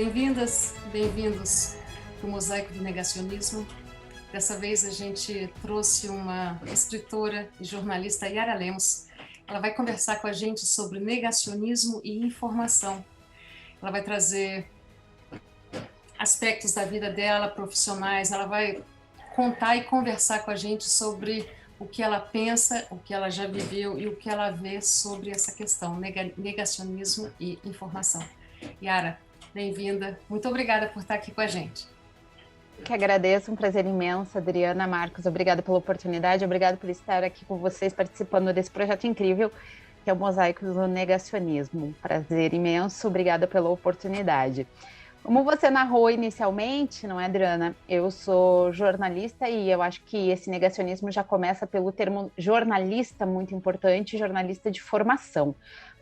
Bem-vindas, bem-vindos para o Mosaico do Negacionismo. Dessa vez a gente trouxe uma escritora e jornalista, Yara Lemos. Ela vai conversar com a gente sobre negacionismo e informação. Ela vai trazer aspectos da vida dela, profissionais, ela vai contar e conversar com a gente sobre o que ela pensa, o que ela já viveu e o que ela vê sobre essa questão, negacionismo e informação. Yara, bem-vinda. Muito obrigada por estar aqui com a gente. Que agradeço, um prazer imenso, Adriana, Marcos, obrigada pela oportunidade, obrigado por estar aqui com vocês participando desse projeto incrível que é o Mosaico do Negacionismo. Um prazer imenso, obrigada pela oportunidade. Como você narrou inicialmente, não é, Adriana? Eu sou jornalista e eu acho que esse negacionismo já começa pelo termo jornalista, muito importante, jornalista de formação,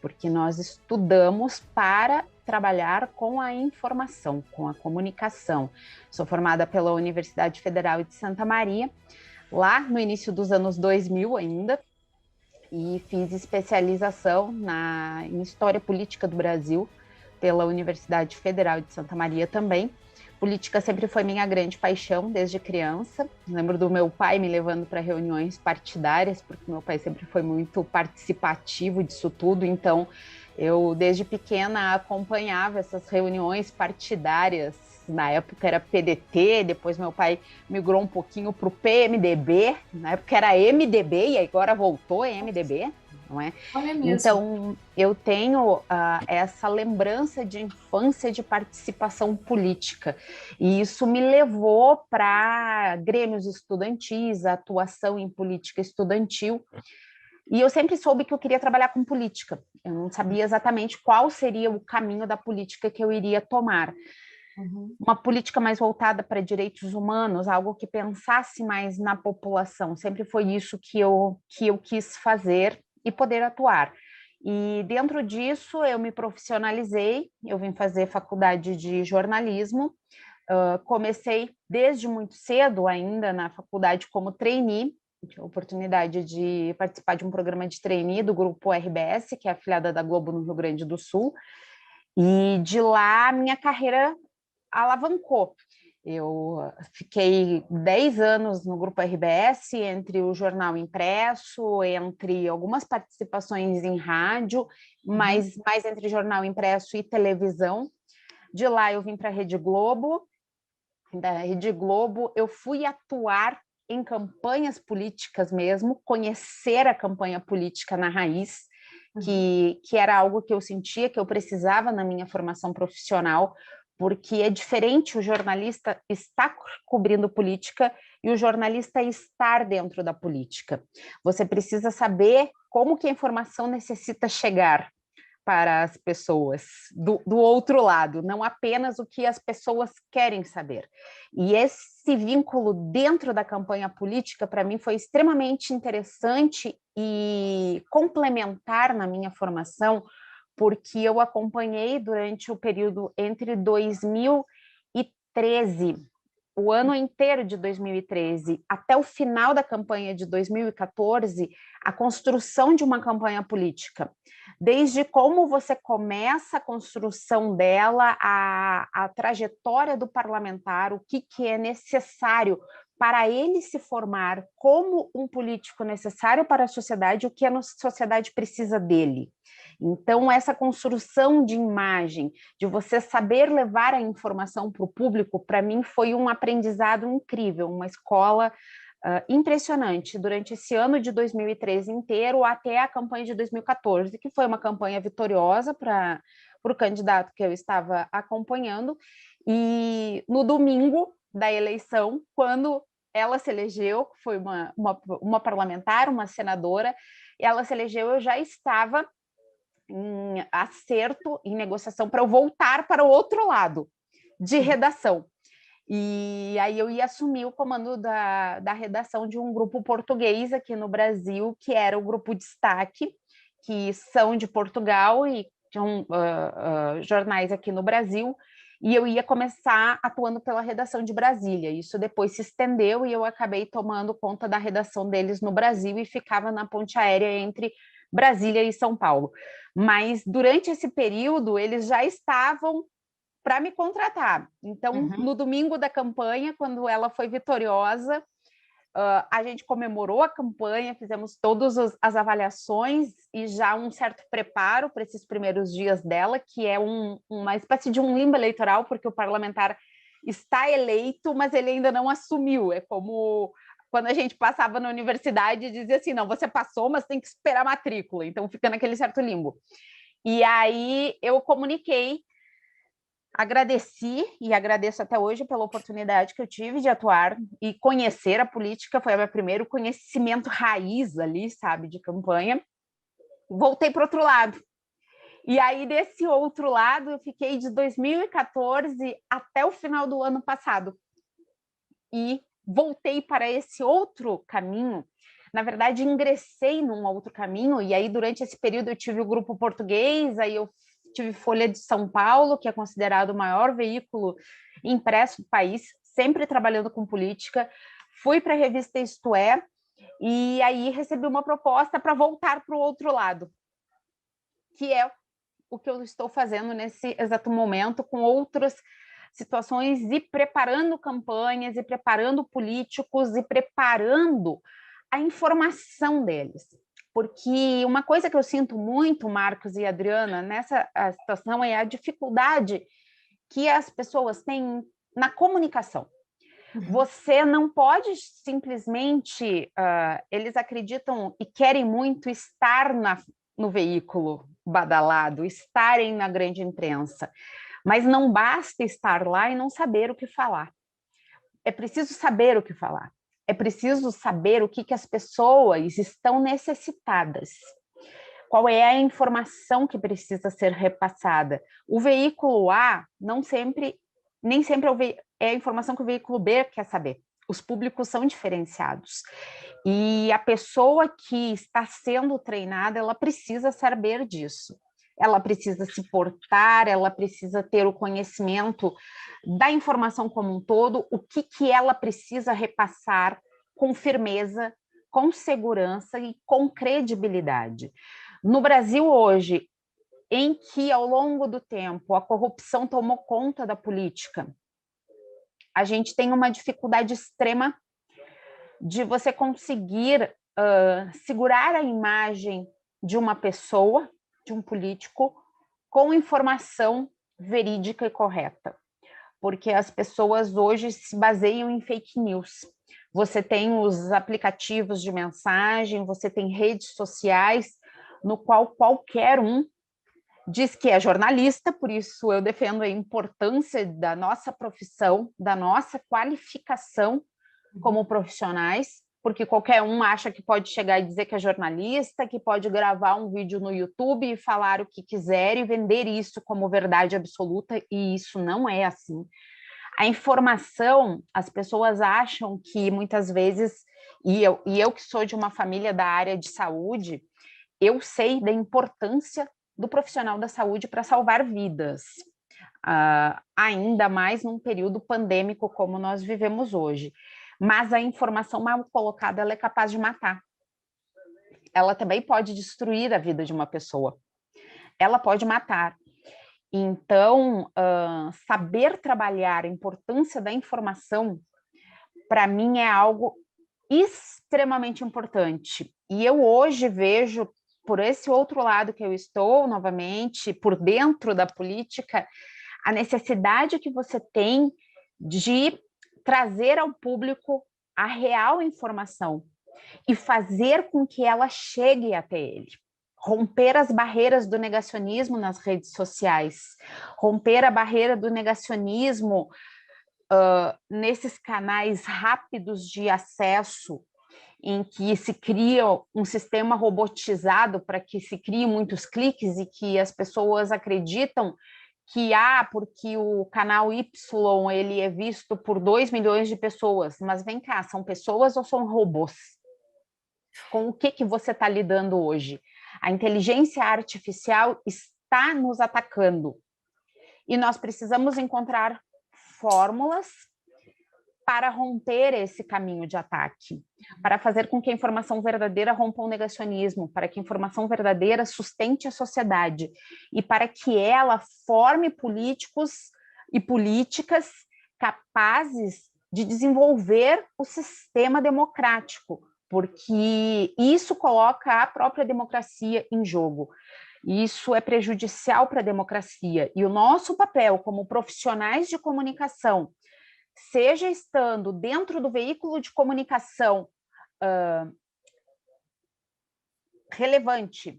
porque nós estudamos para trabalhar com a informação, com a comunicação. Sou formada pela Universidade Federal de Santa Maria, lá no início dos anos 2000 ainda, e fiz especialização em História Política do Brasil, pela Universidade Federal de Santa Maria também. Política sempre foi minha grande paixão desde criança. Lembro do meu pai me levando para reuniões partidárias, porque meu pai sempre foi muito participativo disso tudo, então eu desde pequena acompanhava essas reuniões partidárias. Na época era PDT, depois meu pai migrou um pouquinho para o PMDB, na época era MDB e agora voltou MDB, não é? Então, eu tenho essa lembrança de infância de participação política, e isso me levou para grêmios estudantis, atuação em política estudantil, e eu sempre soube que eu queria trabalhar com política. Eu não sabia exatamente qual seria o caminho da política que eu iria tomar. Uma política mais voltada para direitos humanos, algo que pensasse mais na população. Sempre foi isso que eu quis fazer e poder atuar. E dentro disso eu me profissionalizei, eu vim fazer faculdade de jornalismo, comecei desde muito cedo ainda na faculdade como trainee, tive a oportunidade de participar de um programa de trainee do grupo RBS, que é afiliada da Globo no Rio Grande do Sul, e de lá minha carreira alavancou. Eu fiquei 10 anos no Grupo RBS, entre o jornal impresso, entre algumas participações em rádio, mas mais entre jornal impresso e televisão. De lá eu vim para a Rede Globo. Da Rede Globo eu fui atuar em campanhas políticas mesmo, conhecer a campanha política na raiz, que era algo que eu sentia que eu precisava na minha formação profissional, porque é diferente o jornalista estar cobrindo política e o jornalista estar dentro da política. Você precisa saber como que a informação necessita chegar para as pessoas do outro lado, não apenas o que as pessoas querem saber. E esse vínculo dentro da campanha política, para mim, foi extremamente interessante e complementar na minha formação, porque eu acompanhei durante o período entre 2013, o ano inteiro de 2013, até o final da campanha de 2014, a construção de uma campanha política. Desde como você começa a construção dela, a trajetória do parlamentar, o que é necessário para ele se formar como um político necessário para a sociedade, o que a sociedade precisa dele. Então, essa construção de imagem, de você saber levar a informação para o público, para mim foi um aprendizado incrível, uma escola impressionante durante esse ano de 2013 inteiro até a campanha de 2014, que foi uma campanha vitoriosa para o candidato que eu estava acompanhando. E no domingo da eleição, quando ela se elegeu, foi uma parlamentar, uma senadora, e ela se elegeu, eu já estava em acerto, em negociação para eu voltar para o outro lado de redação. E aí eu ia assumir o comando da redação de um grupo português aqui no Brasil, que era o Grupo Destaque, que são de Portugal e tinham jornais aqui no Brasil, e eu ia começar atuando pela redação de Brasília. Isso depois se estendeu e eu acabei tomando conta da redação deles no Brasil e ficava na ponte aérea entre Brasília e São Paulo. Mas durante esse período eles já estavam para me contratar. Então, no domingo da campanha, quando ela foi vitoriosa, a gente comemorou a campanha, fizemos todas as avaliações e já um certo preparo para esses primeiros dias dela, que é uma espécie de um limbo eleitoral, porque o parlamentar está eleito, mas ele ainda não assumiu. É como quando a gente passava na universidade e dizia assim, não, você passou, mas tem que esperar a matrícula. Então, fica naquele certo limbo. E aí eu comuniquei, agradeci e agradeço até hoje pela oportunidade que eu tive de atuar e conhecer a política, foi o meu primeiro conhecimento raiz ali, sabe, de campanha. Voltei para o outro lado. E aí, desse outro lado, eu fiquei de 2014 até o final do ano passado. E voltei para esse outro caminho. Na verdade, ingressei num outro caminho, e aí, durante esse período, eu tive o Grupo Português, aí eu tive Folha de São Paulo, que é considerado o maior veículo impresso do país, sempre trabalhando com política. Fui para a revista Isto É, e aí recebi uma proposta para voltar para o outro lado, que é o que eu estou fazendo nesse exato momento, com outras situações, e preparando campanhas, e preparando políticos, e preparando a informação deles. Porque uma coisa que eu sinto muito, Marcos e Adriana, nessa situação é a dificuldade que as pessoas têm na comunicação. Você não pode simplesmente, eles acreditam e querem muito estar no veículo badalado, estarem na grande imprensa, mas não basta estar lá e não saber o que falar. É preciso saber o que falar. É preciso saber o que as pessoas estão necessitadas. Qual é a informação que precisa ser repassada? O veículo A nem sempre é a informação que o veículo B quer saber. Os públicos são diferenciados. E a pessoa que está sendo treinada, ela precisa saber disso. Ela precisa se portar, ela precisa ter o conhecimento da informação como um todo, o que ela precisa repassar com firmeza, com segurança e com credibilidade. No Brasil hoje, em que ao longo do tempo a corrupção tomou conta da política, a gente tem uma dificuldade extrema de você conseguir segurar a imagem de uma pessoa, de um político, com informação verídica e correta. Porque as pessoas hoje se baseiam em fake news. Você tem os aplicativos de mensagem, você tem redes sociais, no qual qualquer um diz que é jornalista, por isso eu defendo a importância da nossa profissão, da nossa qualificação como profissionais, porque qualquer um acha que pode chegar e dizer que é jornalista, que pode gravar um vídeo no YouTube e falar o que quiser e vender isso como verdade absoluta, e isso não é assim. A informação, as pessoas acham que muitas vezes, e eu que sou de uma família da área de saúde, eu sei da importância do profissional da saúde para salvar vidas, ainda mais num período pandêmico como nós vivemos hoje. Mas a informação mal colocada, ela é capaz de matar. Ela também pode destruir a vida de uma pessoa. Ela pode matar. Então, saber trabalhar a importância da informação, para mim, é algo extremamente importante. E eu hoje vejo, por esse outro lado que eu estou, novamente, por dentro da política, a necessidade que você tem de trazer ao público a real informação e fazer com que ela chegue até ele. Romper as barreiras do negacionismo nas redes sociais, romper a barreira do negacionismo nesses canais rápidos de acesso, em que se cria um sistema robotizado para que se criem muitos cliques e que as pessoas acreditam que porque o canal Y ele é visto por 2 milhões de pessoas, mas vem cá, são pessoas ou são robôs? Com o que você está lidando hoje? A inteligência artificial está nos atacando e nós precisamos encontrar fórmulas para romper esse caminho de ataque, para fazer com que a informação verdadeira rompa o negacionismo, para que a informação verdadeira sustente a sociedade e para que ela forme políticos e políticas capazes de desenvolver o sistema democrático, porque isso coloca a própria democracia em jogo. Isso é prejudicial para a democracia. E o nosso papel como profissionais de comunicação, seja estando dentro do veículo de comunicação relevante,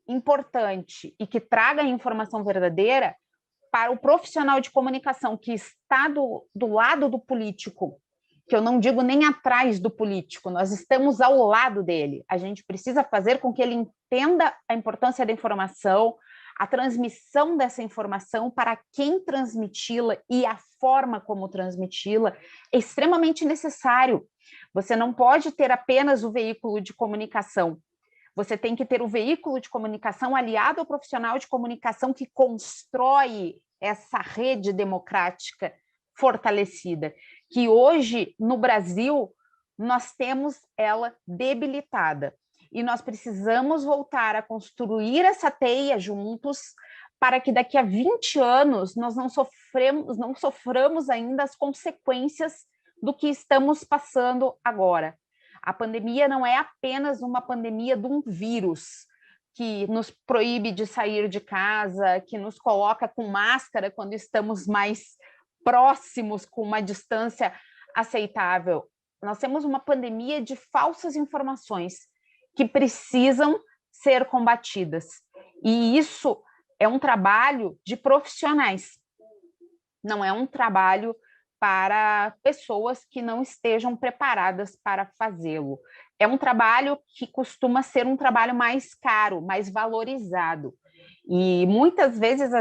importante e que traga a informação verdadeira, para o profissional de comunicação que está do lado do político, que eu não digo nem atrás do político, nós estamos ao lado dele. A gente precisa fazer com que ele entenda a importância da informação, a transmissão dessa informação, para quem transmiti-la e a forma como transmiti-la é extremamente necessário. Você não pode ter apenas o veículo de comunicação. Você tem que ter o veículo de comunicação aliado ao profissional de comunicação que constrói essa rede democrática fortalecida, que hoje, no Brasil, nós temos ela debilitada. E nós precisamos voltar a construir essa teia juntos para que daqui a 20 anos nós não soframos ainda as consequências do que estamos passando agora. A pandemia não é apenas uma pandemia de um vírus que nos proíbe de sair de casa, que nos coloca com máscara quando estamos mais próximos, com uma distância aceitável. Nós temos uma pandemia de falsas informações que precisam ser combatidas. E isso é um trabalho de profissionais, não é um trabalho para pessoas que não estejam preparadas para fazê-lo. É um trabalho que costuma ser um trabalho mais caro, mais valorizado. E muitas vezes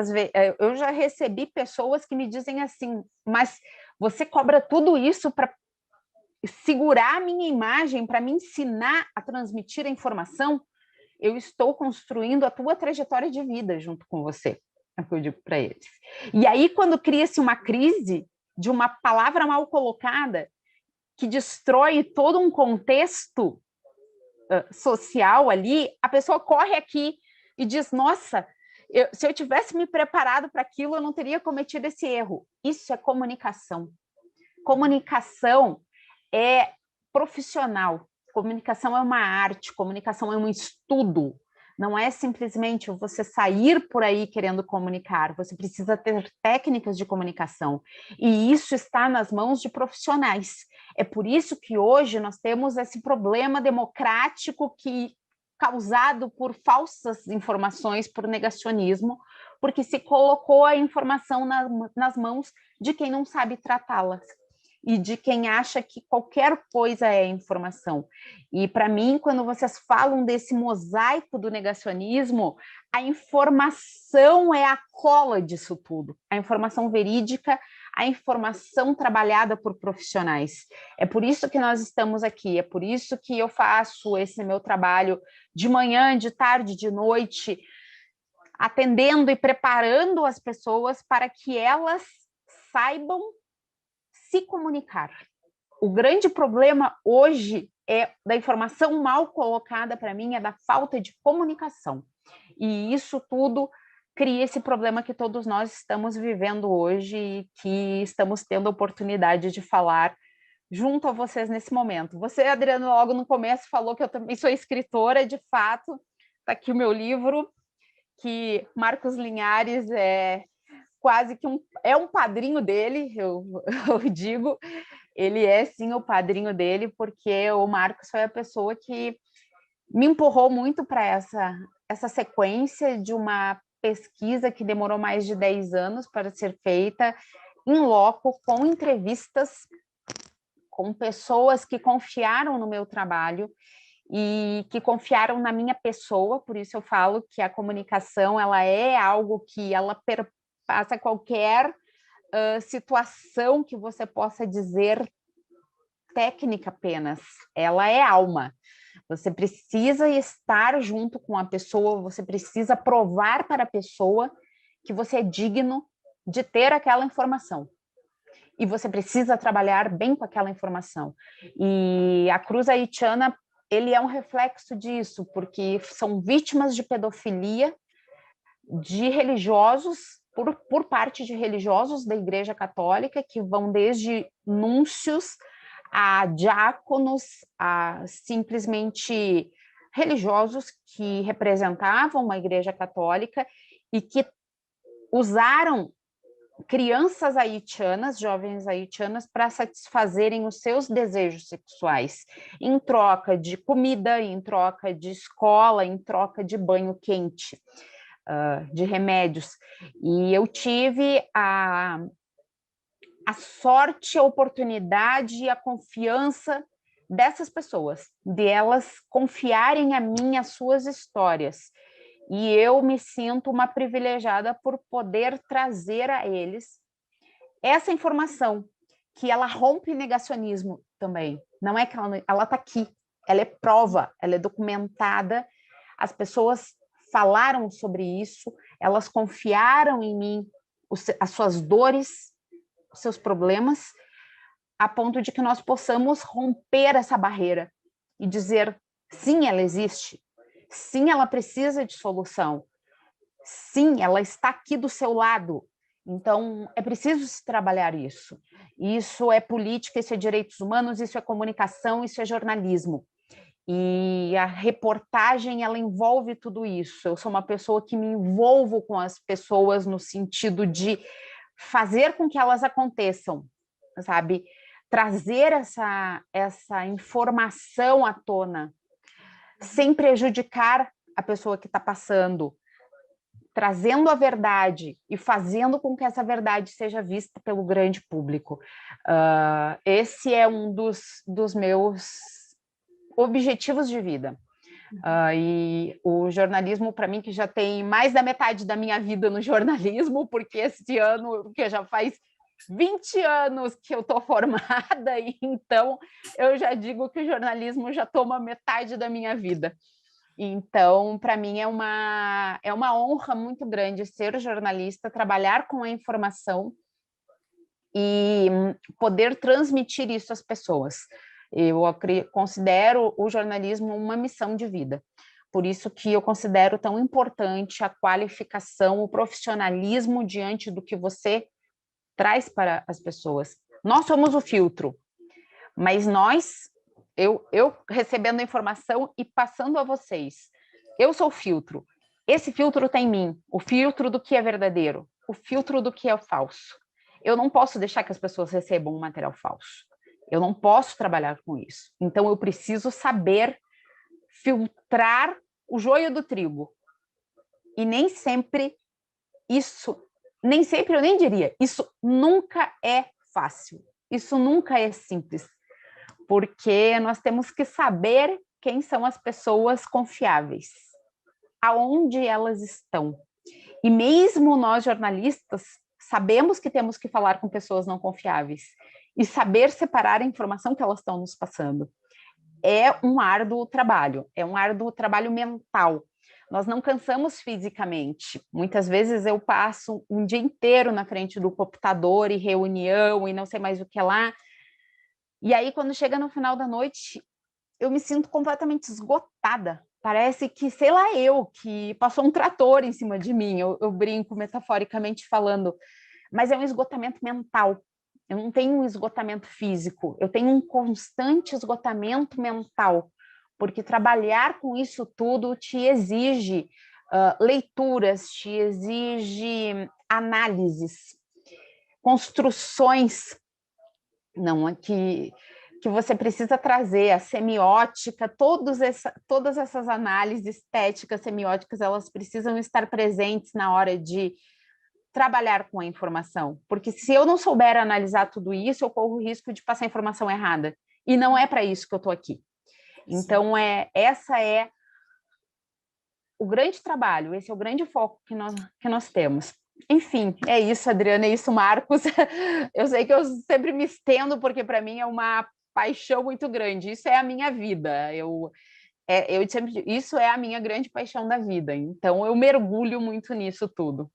eu já recebi pessoas que me dizem assim, mas você cobra tudo isso para segurar a minha imagem, para me ensinar a transmitir a informação? Eu estou construindo a tua trajetória de vida junto com você, é o que eu digo para eles. E aí, quando cria-se uma crise de uma palavra mal colocada, que destrói todo um contexto social ali, a pessoa corre aqui e diz, nossa, se eu tivesse me preparado para aquilo, eu não teria cometido esse erro. Isso é comunicação. Comunicação é profissional. Comunicação é uma arte, comunicação é um estudo. Não é simplesmente você sair por aí querendo comunicar, você precisa ter técnicas de comunicação. E isso está nas mãos de profissionais. É por isso que hoje nós temos esse problema democrático causado por falsas informações, por negacionismo, porque se colocou a informação nas mãos de quem não sabe tratá-las e de quem acha que qualquer coisa é informação. E, para mim, quando vocês falam desse mosaico do negacionismo, a informação é a cola disso tudo. A informação verídica, a informação trabalhada por profissionais. É por isso que nós estamos aqui, é por isso que eu faço esse meu trabalho de manhã, de tarde, de noite, atendendo e preparando as pessoas para que elas saibam se comunicar. O grande problema hoje da informação mal colocada, para mim, é da falta de comunicação. E isso tudo cria esse problema que todos nós estamos vivendo hoje e que estamos tendo a oportunidade de falar junto a vocês nesse momento. Você, Adriano, logo no começo falou que eu também sou escritora, de fato. Está aqui o meu livro, que Marcos Linhares é quase que um padrinho dele, eu digo. Ele é, sim, o padrinho dele, porque o Marcos foi a pessoa que me empurrou muito para essa sequência de uma pesquisa que demorou mais de 10 anos para ser feita em loco, com entrevistas com pessoas que confiaram no meu trabalho e que confiaram na minha pessoa. Por isso eu falo que a comunicação ela é algo que ela perpassa qualquer situação que você possa dizer técnica apenas. Ela é alma. Você precisa estar junto com a pessoa, você precisa provar para a pessoa que você é digno de ter aquela informação. E você precisa trabalhar bem com aquela informação. E a Cruz Haitiana, ele é um reflexo disso, porque são vítimas de pedofilia, de religiosos por parte de religiosos da Igreja Católica, que vão desde núncios a diáconos, a simplesmente religiosos que representavam uma Igreja Católica e que usaram crianças haitianas, jovens haitianas, para satisfazerem os seus desejos sexuais, em troca de comida, em troca de escola, em troca de banho quente, de remédios. E eu tive a sorte, a oportunidade e a confiança dessas pessoas, de elas confiarem a mim as suas histórias. E eu me sinto uma privilegiada por poder trazer a eles essa informação, que ela rompe negacionismo também. Não é que ela está aqui, ela é prova, ela é documentada, as pessoas falaram sobre isso, elas confiaram em mim as suas dores, os seus problemas, a ponto de que nós possamos romper essa barreira e dizer, sim, ela existe, sim, ela precisa de solução, sim, ela está aqui do seu lado. Então, é preciso se trabalhar isso. Isso é política, isso é direitos humanos, isso é comunicação, isso é jornalismo. E a reportagem, ela envolve tudo isso. Eu sou uma pessoa que me envolvo com as pessoas no sentido de fazer com que elas aconteçam, sabe? Trazer essa informação à tona, sem prejudicar a pessoa que está passando, trazendo a verdade e fazendo com que essa verdade seja vista pelo grande público. Esse é um dos meus objetivos de vida. E o jornalismo, para mim, que já tem mais da metade da minha vida no jornalismo, porque esse ano, que já faz 20 anos que eu estou formada, e então eu já digo que o jornalismo já toma metade da minha vida. Então, para mim, é uma honra muito grande ser jornalista, trabalhar com a informação e poder transmitir isso às pessoas. Eu considero o jornalismo uma missão de vida. Por isso que eu considero tão importante a qualificação, o profissionalismo diante do que você traz para as pessoas. Nós somos o filtro, mas eu recebendo a informação e passando a vocês, eu sou o filtro. Esse filtro está em mim, o filtro do que é verdadeiro, o filtro do que é falso. Eu não posso deixar que as pessoas recebam um material falso. Eu não posso trabalhar com isso. Então, eu preciso saber filtrar o joio do trigo. E nem sempre eu nem diria, isso nunca é fácil. Isso nunca é simples. Porque nós temos que saber quem são as pessoas confiáveis, aonde elas estão. E mesmo nós, jornalistas, sabemos que temos que falar com pessoas não confiáveis e saber separar a informação que elas estão nos passando. É um árduo trabalho, é um árduo trabalho mental. Nós não cansamos fisicamente. Muitas vezes eu passo um dia inteiro na frente do computador e reunião e não sei mais o que lá. E aí, quando chega no final da noite, eu me sinto completamente esgotada. Parece que, sei lá, que passou um trator em cima de mim. Eu brinco metaforicamente falando, mas é um esgotamento mental. Eu não tenho um esgotamento físico, eu tenho um constante esgotamento mental, porque trabalhar com isso tudo te exige leituras, te exige análises, construções, não, que você precisa trazer, a semiótica, todas essas análises estéticas, semióticas, elas precisam estar presentes na hora de trabalhar com a informação, porque se eu não souber analisar tudo isso, eu corro o risco de passar a informação errada, e não é para isso que eu estou aqui. Então, essa é o grande trabalho, esse é o grande foco que nós temos. Enfim, é isso, Adriana, é isso, Marcos. Eu sei que eu sempre me estendo, porque para mim é uma paixão muito grande, isso é a minha vida, isso é a minha grande paixão da vida, então eu mergulho muito nisso tudo.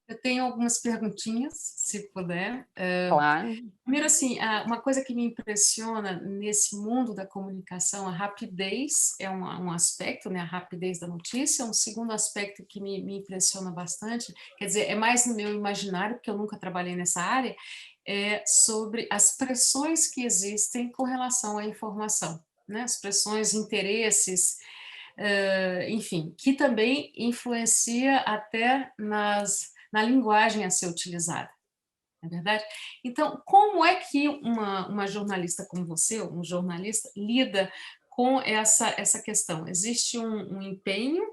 Eu tenho algumas perguntinhas, se puder. Claro. Primeiro, assim, uma coisa que me impressiona nesse mundo da comunicação, a rapidez é um aspecto, né? A rapidez da notícia. Um segundo aspecto que me impressiona bastante, quer dizer, é mais no meu imaginário, porque eu nunca trabalhei nessa área, é sobre as pressões que existem com relação à informação, né? As pressões, interesses, enfim, que também influencia até na linguagem a ser utilizada, não é verdade? Então, como é que uma jornalista como você, um jornalista, lida com essa questão? Existe um empenho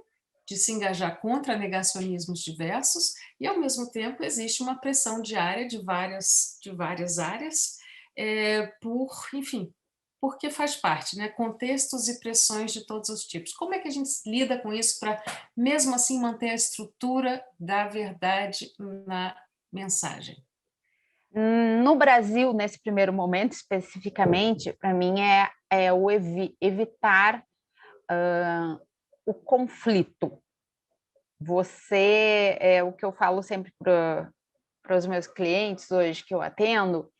de se engajar contra negacionismos diversos e, ao mesmo tempo, existe uma pressão diária de várias áreas, enfim, porque faz parte, né? Contextos e pressões de todos os tipos. Como é que a gente lida com isso para, mesmo assim, manter a estrutura da verdade na mensagem? No Brasil, nesse primeiro momento, especificamente, para mim é o evitar o conflito. Você, é o que eu falo sempre para os meus clientes hoje que eu atendo,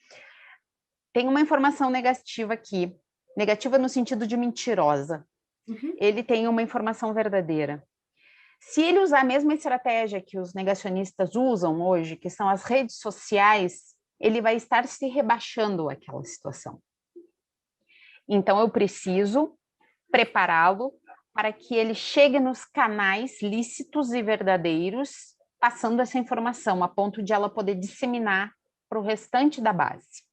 tem uma informação negativa aqui, negativa no sentido de mentirosa. Uhum. Ele tem uma informação verdadeira. Se ele usar a mesma estratégia que os negacionistas usam hoje, que são as redes sociais, ele vai estar se rebaixando àquela situação. Então, eu preciso prepará-lo para que ele chegue nos canais lícitos e verdadeiros, passando essa informação, a ponto de ela poder disseminar para o restante da base.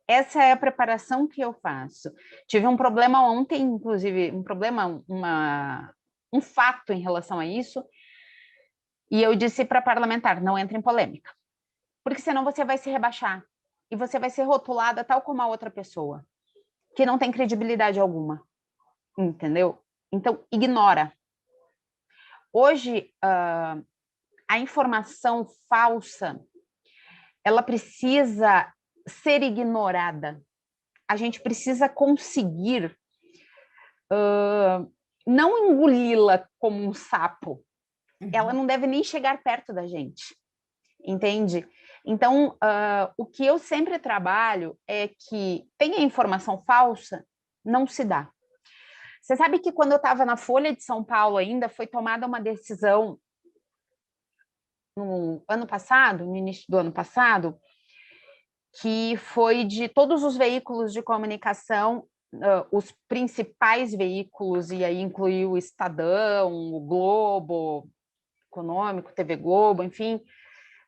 Essa é a preparação que eu faço. Tive um problema ontem, inclusive, um fato em relação a isso, e eu disse para parlamentar, não entre em polêmica, porque senão você vai se rebaixar e você vai ser rotulada tal como a outra pessoa, que não tem credibilidade alguma, entendeu? Então, ignora. Hoje, a informação falsa, ela precisa ser ignorada. A gente precisa conseguir não engoli-la como um sapo. Ela não deve nem chegar perto da gente, entende? Então, o que eu sempre trabalho é que tenha informação falsa, não se dá. Você sabe que quando eu estava na Folha de São Paulo ainda, foi tomada uma decisão no ano passado, no início do ano passado, que foi de todos os veículos de comunicação, os principais veículos, e aí incluiu o Estadão, o Globo, Econômico, TV Globo, enfim,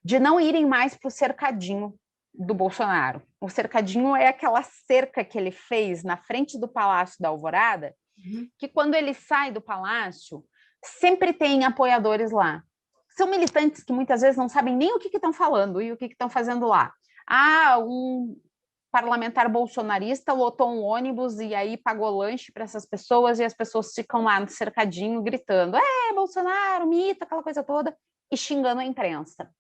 de não irem mais para o cercadinho do Bolsonaro. O cercadinho é aquela cerca que ele fez na frente do Palácio da Alvorada, que quando ele sai do palácio, sempre tem apoiadores lá. São militantes que muitas vezes não sabem nem o que estão falando e o que estão fazendo lá. Um parlamentar bolsonarista lotou um ônibus e aí pagou lanche para essas pessoas e as pessoas ficam lá no cercadinho gritando Bolsonaro, mito, aquela coisa toda, e xingando a imprensa.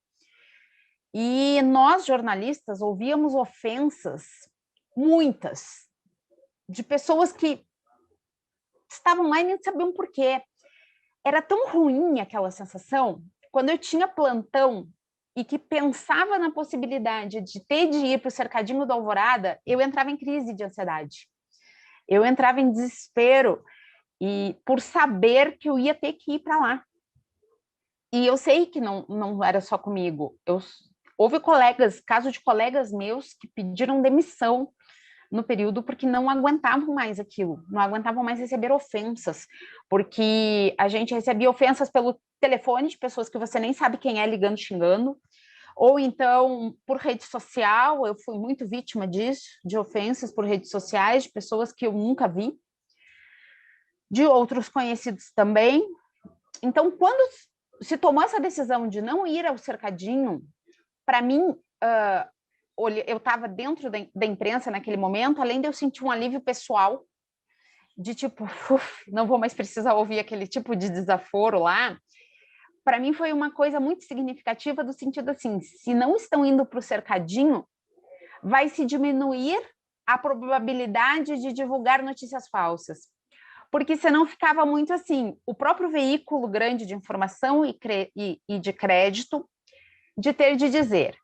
E nós, jornalistas, ouvíamos ofensas, muitas, de pessoas que estavam lá e nem sabiam por quê. Era tão ruim aquela sensação. Quando eu tinha plantão e que pensava na possibilidade de ter de ir para o cercadinho da Alvorada, eu entrava em crise de ansiedade. Eu entrava em desespero e por saber que eu ia ter que ir para lá. E eu sei que não era só comigo. Houve caso de colegas meus que pediram demissão no período porque não aguentavam mais aquilo, não aguentavam mais receber ofensas, porque a gente recebia ofensas pelo telefone de pessoas que você nem sabe quem é ligando, xingando, ou então por rede social. Eu fui muito vítima disso, de ofensas por redes sociais, de pessoas que eu nunca vi, de outros conhecidos também. Então, quando se tomou essa decisão de não ir ao cercadinho, para mim, eu estava dentro da imprensa naquele momento, além de eu sentir um alívio pessoal, de tipo, não vou mais precisar ouvir aquele tipo de desaforo lá. Para mim foi uma coisa muito significativa do sentido assim, se não estão indo para o cercadinho, vai se diminuir a probabilidade de divulgar notícias falsas. Porque senão ficava muito assim, o próprio veículo grande de informação e de crédito de ter de dizer: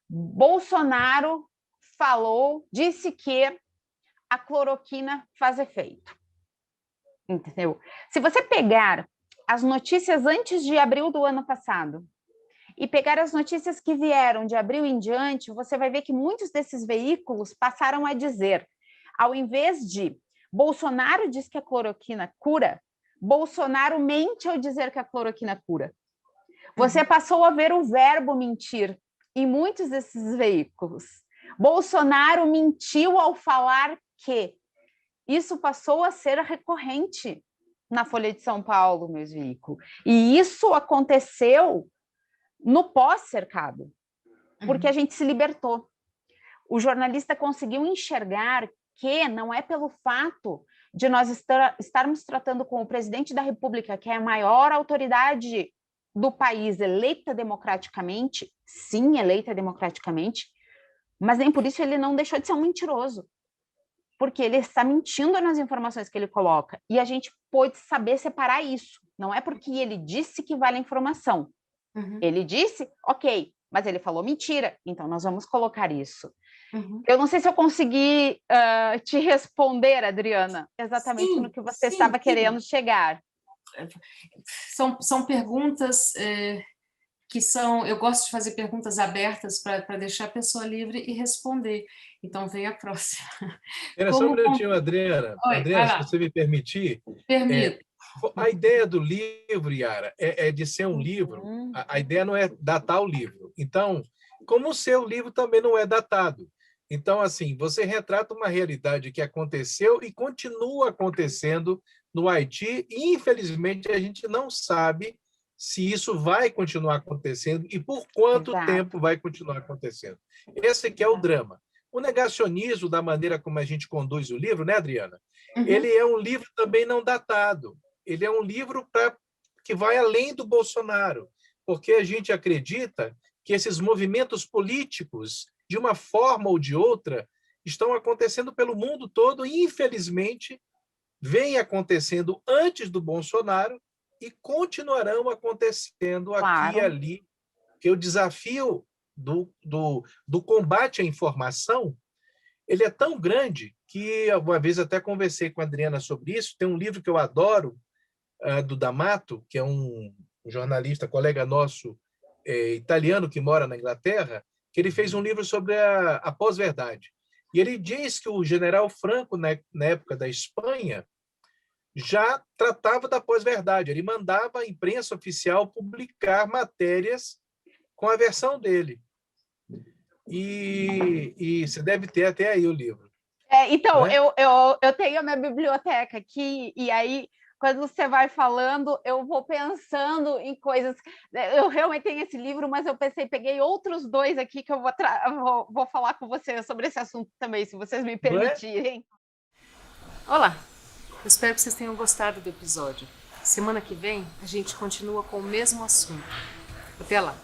Bolsonaro disse que a cloroquina faz efeito. Entendeu? Se você pegar as notícias antes de abril do ano passado e pegar as notícias que vieram de abril em diante, você vai ver que muitos desses veículos passaram a dizer, ao invés de Bolsonaro diz que a cloroquina cura, Bolsonaro mente ao dizer que a cloroquina cura. Você passou a ver o verbo mentir em muitos desses veículos. Bolsonaro mentiu ao falar que. Isso passou a ser recorrente na Folha de São Paulo, meus veículos. E isso aconteceu no pós-cercado, porque a gente se libertou. O jornalista conseguiu enxergar que não é pelo fato de nós estarmos tratando com o presidente da República, que é a maior autoridade do país, eleita democraticamente, sim, eleita democraticamente, mas nem por isso ele não deixou de ser um mentiroso, porque ele está mentindo nas informações que ele coloca, e a gente pôde saber separar isso. Não é porque ele disse que vale a informação. Ele disse, ok, mas ele falou mentira, então nós vamos colocar isso. Eu não sei se eu consegui te responder, Adriana, exatamente no que você estava querendo chegar. São perguntas que são... Eu gosto de fazer perguntas abertas para deixar a pessoa livre e responder. Então, vem a próxima. Era só um minutinho, Adriana. Oi, Adriana, se você me permitir. Permito. A ideia do livro, Yara, é de ser um livro. A ideia não é datar o livro. Então, como o seu livro também não é datado. Então, assim, você retrata uma realidade que aconteceu e continua acontecendo no Haiti, e, infelizmente, a gente não sabe se isso vai continuar acontecendo e por quanto tempo vai continuar acontecendo. Esse aqui é o drama. O negacionismo, da maneira como a gente conduz o livro, né, Adriana? Ele é um livro também não datado. Ele é um livro que vai além do Bolsonaro, porque a gente acredita que esses movimentos políticos, de uma forma ou de outra, estão acontecendo pelo mundo todo e, infelizmente, vem acontecendo antes do Bolsonaro e continuarão acontecendo aqui e ali, que o desafio do combate à informação ele é tão grande que, uma vez até conversei com a Adriana sobre isso, tem um livro que eu adoro, do D'Amato, que é um jornalista, colega nosso, italiano, que mora na Inglaterra, que ele fez um livro sobre a pós-verdade. E ele diz que o general Franco, na época da Espanha, já tratava da pós-verdade. Ele mandava a imprensa oficial publicar matérias com a versão dele. E você deve ter até aí o livro. Então, né? eu tenho a minha biblioteca aqui, e aí, quando você vai falando, eu vou pensando em coisas. Eu realmente tenho esse livro, mas eu peguei outros dois aqui que eu vou falar com você sobre esse assunto também, se vocês me permitirem. Olá, eu espero que vocês tenham gostado do episódio. Semana que vem, a gente continua com o mesmo assunto. Até lá!